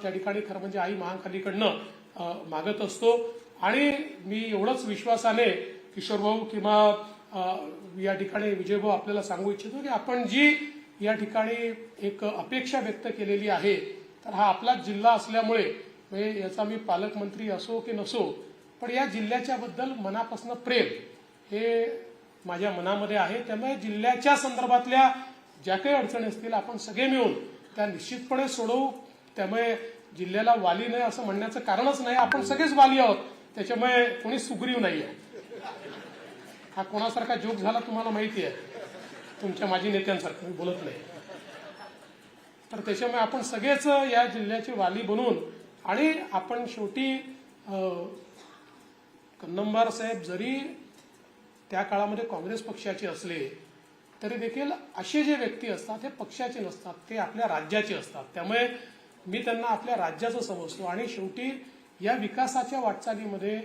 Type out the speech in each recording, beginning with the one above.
त्या ठिकाणी खरं म्हणजे आई महाखालीकडनं मागत असतो। आणि मी एवढंच विश्वासाने किशोरभाऊ किंवा या ठिकाणी विजयभाऊ आपल्याला सांगू इच्छितो की आपण जी या ठिकाणी एक अपेक्षा व्यक्त केलेली आहे, तर हा आपलाच जिल्हा असल्यामुळे म्हणजे याचा मी पालकमंत्री असो की नसो, पण या जिल्ह्याच्या बद्दल मनापासून प्रेम हे माझ्या मनामध्ये आहे। त्यामुळे जिल्ह्याच्या संदर्भातल्या ज्या काही अडचणी असतील आपण सगळे मिळून त्या निश्चितपणे सोडवू। त्यामुळे जिल्ह्याला वाली नाही असं म्हणण्याचं कारणच नाही, आपण सगळेच वाली आहोत, त्याच्यामुळे कोणी सुग्रीव नाही आहे। हा कोणासारखा जोक झाला तुम्हाला माहिती आहे, तुमच्या माजी नेत्यांसारखं मी बोलत नाही। तर त्याच्यामुळे आपण सगळेच या जिल्ह्याचे वाली बनून आणि आपण शेवटी कन्नमवार साहेब जरी त्या काळामध्ये काँग्रेस पक्षाचे असले तरी देखील असे जे व्यक्ती असतात ते पक्षाचे नसतात, ते आपल्या राज्याचे असतात। त्यामुळे मी त्यांना आपल्या राज्याचं समजतो आणि शेवटी या विकासाच्या वाटचालीमध्ये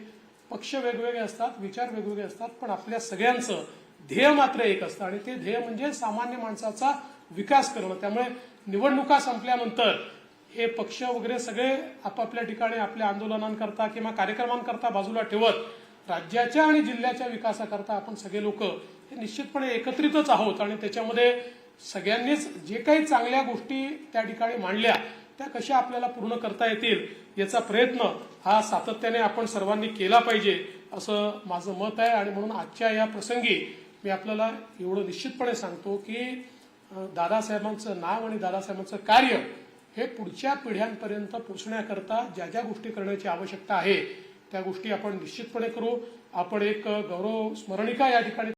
पक्ष वेगवेगळे असतात, विचार वेगवेगळे असतात, पण आपल्या सगळ्यांचं ध्येय मात्र एक असतं आणि ते ध्येय म्हणजे सामान्य माणसाचा विकास करणं। त्यामुळे निवडणुका संपल्यानंतर हे पक्ष वगैरे सगळे आपापल्या ठिकाणी आपल्या आंदोलनांकरता किंवा कार्यक्रमांकरता बाजूला ठेवत राज्याच्या आणि जिल्ह्याच्या विकासाकरता आपण सगळे लोक हे निश्चितपणे एकत्रितच आहोत आणि त्याच्यामध्ये सगळ्यांनीच जे काही चांगल्या गोष्टी त्या ठिकाणी मांडल्या त्या कशा आपल्याला पूर्ण करता येतील याचा प्रयत्न हा सातत्याने आपण सर्वांनी केला पाहिजे असं माझं मत आहे। आणि म्हणून आजच्या या प्रसंगी मी आपल्याला एवढं निश्चितपणे सांगतो की दादासाहेबांचं नाव आणि दादासाहेबांचं कार्य हे पुढच्या पिढ्यांपर्यंत पोहोचण्याकरता ज्या ज्या गोष्टी करण्याची आवश्यकता आहे त्या गोष्टी आपण निश्चितपणे करू। आपण एक गौरव स्मरणिका या ठिकाणी